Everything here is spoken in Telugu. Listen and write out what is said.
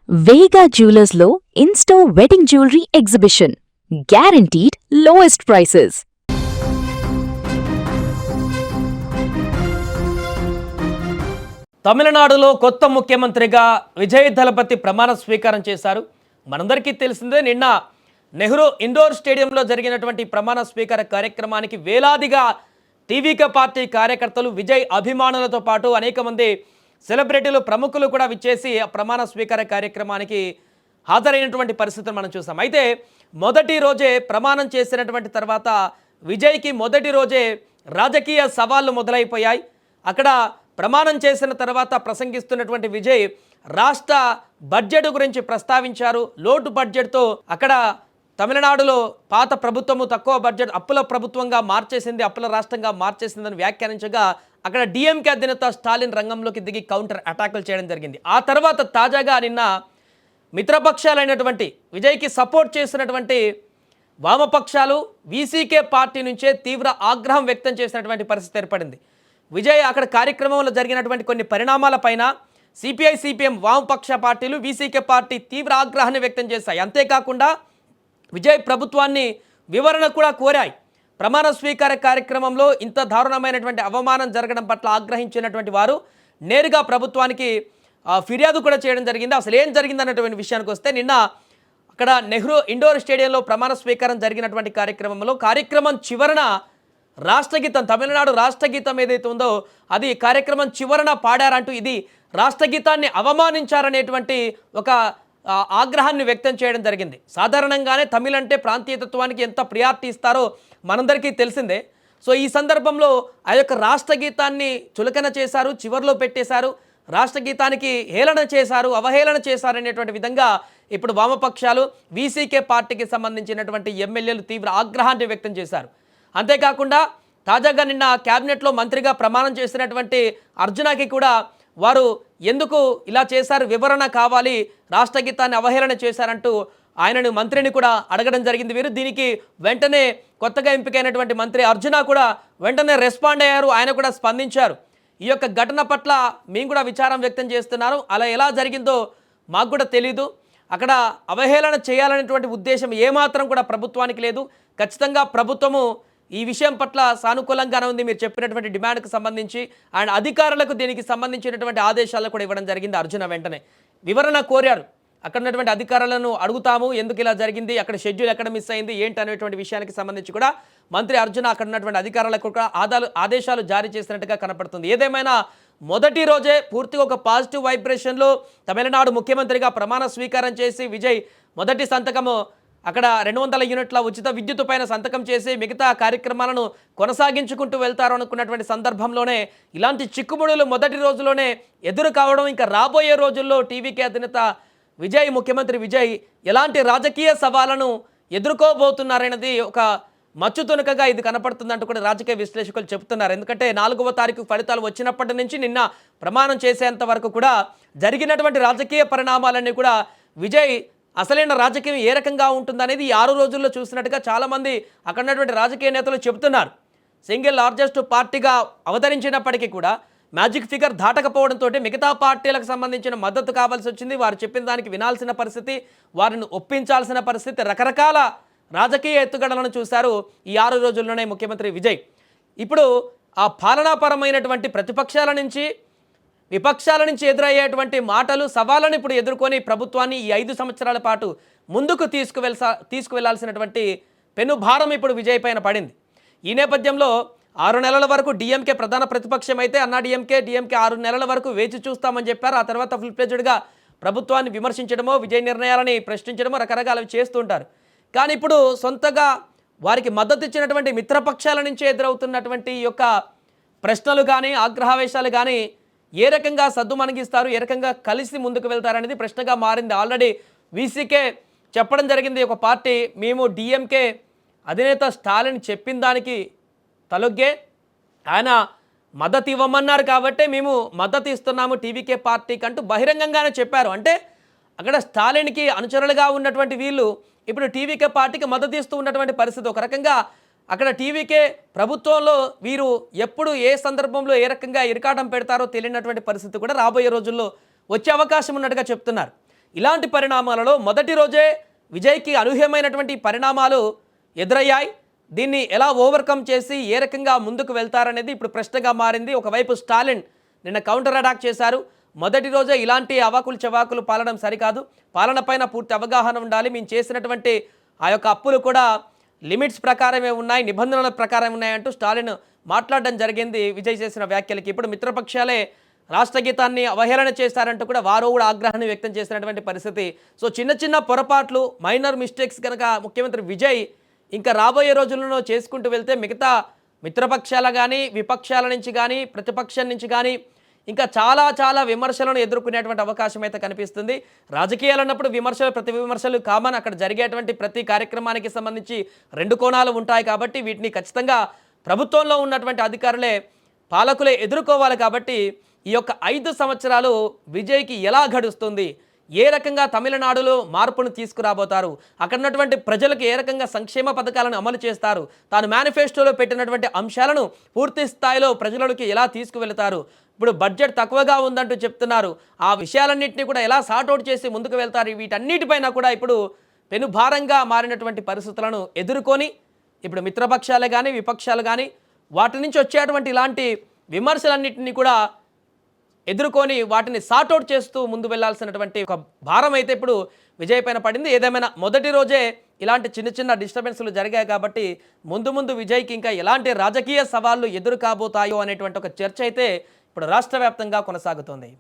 వేగా జ్యువెలర్స్లో in store wedding jewellery exhibition. Guaranteed lowest prices. తమిళనాడులో కొత్త ముఖ్యమంత్రిగా విజయ్ దళపతి ప్రమాణ స్వీకారం చేశారు. మనందరికీ తెలిసిందే, నిన్న నెహ్రూ ఇండోర్ స్టేడియంలో జరిగినటువంటి ప్రమాణ స్వీకార కార్యక్రమానికి వేలాదిగా టీవీకే పార్టీ కార్యకర్తలు, విజయ్ అభిమానులతో పాటు అనేక మంది సెలబ్రిటీలు, ప్రముఖులు కూడా విచ్చేసి ఆ ప్రమాణ స్వీకార కార్యక్రమానికి హాజరైనటువంటి పరిస్థితిని మనం చూసాం. అయితే మొదటి రోజే ప్రమాణం చేసినటువంటి తర్వాత విజయ్కి మొదటి రోజే రాజకీయ సవాళ్లు మొదలైపోయాయి. అక్కడ ప్రమాణం చేసిన తర్వాత ప్రసంగిస్తున్నటువంటి విజయ్ రాష్ట్ర బడ్జెట్ గురించి ప్రస్తావించారు. లోటు బడ్జెట్తో అక్కడ తమిళనాడులో పాత ప్రభుత్వము తక్కువ బడ్జెట్ అప్పుల ప్రభుత్వంగా మార్చేసింది, అప్పుల రాష్ట్రంగా మార్చేసిందని వ్యాఖ్యానించగా అక్కడ డిఎంకే అధినేత స్టాలిన్ రంగంలోకి దిగి కౌంటర్ అటాకులు చేయడం జరిగింది. ఆ తర్వాత తాజాగా నిన్న మిత్రపక్షాలైనటువంటి విజయ్కి సపోర్ట్ చేసినటువంటి వామపక్షాలు వీసీకే పార్టీ నుంచే తీవ్ర ఆగ్రహం వ్యక్తం చేసినటువంటి పరిస్థితి ఏర్పడింది. విజయ్ అక్కడ కార్యక్రమంలో జరిగినటువంటి కొన్ని పరిణామాలపైన సిపిఐ, సిపిఎం వామపక్ష పార్టీలు, వీసీకే పార్టీ తీవ్ర ఆగ్రహాన్ని వ్యక్తం చేశాయి. అంతేకాకుండా విజయ్ ప్రభుత్వాన్ని వివరణ కూడా కోరాయి. ప్రమాణ స్వీకార కార్యక్రమంలో ఇంత దారుణమైనటువంటి అవమానం జరగడం పట్ల ఆగ్రహించినటువంటి వారు నేరుగా ప్రభుత్వానికి ఫిర్యాదు కూడా చేయడం జరిగింది. అసలు ఏం జరిగింది అన్నటువంటి విషయానికి వస్తే, నిన్న అక్కడ నెహ్రూ ఇండోర్ స్టేడియంలో ప్రమాణ స్వీకారం జరిగినటువంటి కార్యక్రమం చివరన రాష్ట్రగీతం, తమిళనాడు రాష్ట్రగీతం ఏదైతే ఉందో అది కార్యక్రమం చివరన పాడారంటూ ఇది రాష్ట్రగీతాన్ని అవమానించారనేటువంటి ఒక ఆగ్రహాన్ని వ్యక్తం చేయడం జరిగింది. సాధారణంగానే తమిళ్ అంటే ప్రాంతీయతత్వానికి ఎంత ప్రియారిటీ ఇస్తారో మనందరికీ తెలిసిందే. సో ఈ సందర్భంలో ఆ యొక్క రాష్ట్రగీతాన్ని చులకన చేశారు, చివరిలో పెట్టేశారు, రాష్ట్రగీతానికి హేళన చేశారు, అవహేళన చేశారు అనేటువంటి విధంగా ఇప్పుడు వామపక్షాలు, వీసీకే పార్టీకి సంబంధించినటువంటి ఎమ్మెల్యేలు తీవ్ర ఆగ్రహాన్ని వ్యక్తం చేశారు. అంతేకాకుండా తాజాగా నిన్న క్యాబినెట్లో మంత్రిగా ప్రమాణం చేసినటువంటి అర్జునకి కూడా వారు ఎందుకు ఇలా చేశారు, వివరణ కావాలి, రాష్ట్రగీతాన్ని అవహేళన చేశారంటూ ఆయనను, మంత్రిని కూడా అడగడం జరిగింది. వీరు దీనికి వెంటనే కొత్తగా ఎంపికైనటువంటి మంత్రి అర్జున కూడా వెంటనే రెస్పాండ్ అయ్యారు. ఆయన కూడా స్పందించారు. ఈ యొక్క ఘటన పట్ల మేము కూడా విచారం వ్యక్తం చేస్తున్నారు, అలా ఎలా జరిగిందో మాకు కూడా తెలీదు, అక్కడ అవహేళన చేయాలనేటువంటి ఉద్దేశం ఏమాత్రం కూడా ప్రభుత్వానికి లేదు. ఖచ్చితంగా ప్రభుత్వము ఈ విషయం పట్ల సానుకూలంగానే ఉంది, మీరు చెప్పినటువంటి డిమాండ్కి సంబంధించి అండ్ అధికారులకు దీనికి సంబంధించినటువంటి ఆదేశాలను కూడా ఇవ్వడం జరిగింది. అర్జున వెంటనే వివరణ కోరారు. అక్కడ ఉన్నటువంటి అధికారులను అడుగుతాము, ఎందుకు ఇలా జరిగింది, అక్కడ షెడ్యూల్ ఎక్కడ మిస్ అయింది ఏంటి అనేటువంటి విషయానికి సంబంధించి కూడా మంత్రి అర్జున అక్కడ ఉన్నటువంటి అధికారులకు కూడా ఆదేశాలు జారీ చేసినట్టుగా కనపడుతుంది. ఏదేమైనా మొదటి రోజే పూర్తిగా ఒక పాజిటివ్ వైబ్రేషన్లో తమిళనాడు ముఖ్యమంత్రిగా ప్రమాణ స్వీకారం చేసి విజయ్ మొదటి సంతకము అక్కడ 200 యూనిట్ల ఉచిత విద్యుత్ పైన సంతకం చేసి మిగతా కార్యక్రమాలను కొనసాగించుకుంటూ వెళ్తారు అనుకున్నటువంటి సందర్భంలోనే ఇలాంటి చిక్కుముడులు మొదటి రోజులోనే ఎదురు కావడం, ఇంకా రాబోయే రోజుల్లో టీవీకే అధినేత విజయ్, ముఖ్యమంత్రి విజయ్ ఎలాంటి రాజకీయ సవాళ్లను ఎదుర్కోబోతున్నారనేది ఒక మచ్చుతునకగా ఇది కనపడుతుందంటూ కూడా రాజకీయ విశ్లేషకులు చెబుతున్నారు. ఎందుకంటే 4వ తారీఖు ఫలితాలు వచ్చినప్పటి నుంచి నిన్న ప్రమాణం చేసేంత వరకు కూడా జరిగినటువంటి రాజకీయ పరిణామాలన్నీ కూడా విజయ్ అసలైన రాజకీయం ఏ రకంగా ఉంటుందనేది ఈ 6 రోజుల్లో చూసినట్టుగా చాలామంది అక్కడ ఉన్నటువంటి రాజకీయ నేతలు చెబుతున్నారు. సింగిల్ లార్జెస్ట్ పార్టీగా అవతరించినప్పటికీ కూడా మ్యాజిక్ ఫిగర్ దాటకపోవడంతో మిగతా పార్టీలకు సంబంధించిన మద్దతు కావాల్సి వచ్చింది. వారు చెప్పిన దానికి వినాల్సిన పరిస్థితి, వారిని ఒప్పించాల్సిన పరిస్థితి, రకరకాల రాజకీయ ఎత్తుగడలను చూశారు ఈ 6 రోజుల్లోనే ముఖ్యమంత్రి విజయ్. ఇప్పుడు ఆ పాలనాపరమైనటువంటి ప్రతిపక్షాల నుంచి, విపక్షాల నుంచి ఎదురయ్యేటువంటి మాటలు, సవాళ్ళను ఇప్పుడు ఎదుర్కొని ప్రభుత్వాన్ని ఈ 5 సంవత్సరాల పాటు ముందుకు తీసుకువెళ్లాల్సినటువంటి పెనుభారం ఇప్పుడు విజయ్ పైన పడింది. ఈ నేపథ్యంలో 6 నెలల వరకు డిఎంకే ప్రధాన ప్రతిపక్షం అయితే డిఎంకే 6 నెలల వరకు వేచి చూస్తామని చెప్పారు. ఆ తర్వాత ఫుల్ ప్లెజ్డ్గా ప్రభుత్వాన్ని విమర్శించడమో, విజయ్ నిర్ణయాలని ప్రశ్నించడమో రకరకాలవి చేస్తూ ఉంటారు. కానీ ఇప్పుడు సొంతగా వారికి మద్దతు ఇచ్చినటువంటి మిత్రపక్షాల నుంచి ఎదురవుతున్నటువంటి ఈ యొక్క ప్రశ్నలు కానీ, ఆగ్రహావేశాలు కానీ ఏ రకంగా సద్దుమణిగిస్తారు, ఏ రకంగా కలిసి ముందుకు వెళ్తారనేది ప్రశ్నగా మారింది. ఆల్రెడీ వీసీకే చెప్పడం జరిగింది, ఒక పార్టీ మేము డిఎంకే అధినేత స్టాలిన్ చెప్పిన దానికి తలొగ్గే ఆయన మద్దతు ఇవ్వమన్నారు కాబట్టి మేము మద్దతు ఇస్తున్నాము టీవీకే పార్టీకి అంటూ బహిరంగంగానే చెప్పారు. అంటే అక్కడ స్టాలిన్కి అనుచరులుగా ఉన్నటువంటి వీళ్ళు ఇప్పుడు టీవీకే పార్టీకి మద్దతు ఇస్తూ ఉన్నటువంటి పరిస్థితి. ఒక రకంగా అక్కడ టీవీకే ప్రభుత్వంలో వీరు ఎప్పుడు ఏ సందర్భంలో ఏ రకంగా ఇరకాటం పెడతారో తెలియనటువంటి పరిస్థితి కూడా రాబోయే రోజుల్లో వచ్చే అవకాశం ఉన్నట్టుగా చెప్తున్నారు. ఇలాంటి పరిణామాలలో మొదటి రోజే విజయ్కి అనూహ్యమైనటువంటి పరిణామాలు ఎదురయ్యాయి. దీన్ని ఎలా ఓవర్కమ్ చేసి ఏ రకంగా ముందుకు వెళ్తారనేది ఇప్పుడు ప్రశ్నగా మారింది. ఒకవైపు స్టాలిన్ నిన్న కౌంటర్ అటాక్ చేశారు. మొదటి రోజే ఇలాంటి అవాకులు చవాకులు పాలడం సరికాదు, పాలన పైన పూర్తి అవగాహన ఉండాలి, మేము చేసినటువంటి ఆ యొక్క అప్పులు కూడా లిమిట్స్ ప్రకారమే ఉన్నాయి, నిబంధనల ప్రకారం ఉన్నాయంటూ స్టాలిన్ మాట్లాడడం జరిగింది విజయ్ చేసిన వ్యాఖ్యలకి. ఇప్పుడు మిత్రపక్షాలే రాష్ట్ర గీతాన్ని అవహేళన చేశారంటూ కూడా వారు కూడా ఆగ్రహాన్ని వ్యక్తం చేసినటువంటి పరిస్థితి. సో చిన్న చిన్న పొరపాట్లు, మైనర్ మిస్టేక్స్ కనుక ముఖ్యమంత్రి విజయ్ ఇంకా రాబోయే రోజుల్లో చేసుకుంటూ వెళ్తే మిగతా మిత్రపక్షాల కానీ, విపక్షాల నుంచి కానీ, ప్రతిపక్షం నుంచి కానీ ఇంకా చాలా చాలా విమర్శలను ఎదుర్కొనేటువంటి అవకాశం అయితే కనిపిస్తుంది. రాజకీయాలు అన్నప్పుడు విమర్శలు, ప్రతి విమర్శలు కామన్. అక్కడ జరిగేటువంటి ప్రతి కార్యక్రమానికి సంబంధించి రెండు కోణాలు ఉంటాయి కాబట్టి వీటిని ఖచ్చితంగా ప్రభుత్వంలో ఉన్నటువంటి అధికారులే, పాలకులే ఎదుర్కోవాలి. కాబట్టి ఈ యొక్క 5 సంవత్సరాలు విజయ్కి ఎలా గడుస్తుంది, ఏ రకంగా తమిళనాడులో మార్పును తీసుకురాబోతారు, అక్కడ ఉన్నటువంటి ప్రజలకు ఏ రకంగా సంక్షేమ పథకాలను అమలు చేస్తారు, తాను మేనిఫెస్టోలో పెట్టినటువంటి అంశాలను పూర్తి స్థాయిలో ప్రజలకి ఎలా తీసుకువెళ్తారు, ఇప్పుడు బడ్జెట్ తక్కువగా ఉందంటూ చెప్తున్నారు, ఆ విషయాలన్నింటినీ కూడా ఎలా సార్ట్అవుట్ చేసి ముందుకు వెళ్తారు, వీటన్నిటిపైన కూడా ఇప్పుడు పెనుభారంగా మారినటువంటి పరిస్థితులను ఎదుర్కొని ఇప్పుడు మిత్రపక్షాలే కానీ, విపక్షాలు కానీ వాటి నుంచి వచ్చేటువంటి ఇలాంటి విమర్శలన్నింటినీ కూడా ఎదుర్కొని వాటిని సార్ట్అవుట్ చేస్తూ ముందు వెళ్లాల్సినటువంటి ఒక భారం అయితే ఇప్పుడు విజయ్ పైన పడింది. ఏదేమైనా మొదటి రోజే ఇలాంటి చిన్న చిన్న డిస్టర్బెన్స్లు జరిగాయి కాబట్టి ముందు ముందు విజయ్కి ఇంకా ఎలాంటి రాజకీయ సవాళ్లు ఎదురు కాబోతాయో అనేటువంటి ఒక చర్చ అయితే ఇప్పుడు రాష్ట్ర వ్యాప్తంగా కొనసాగుతోంది.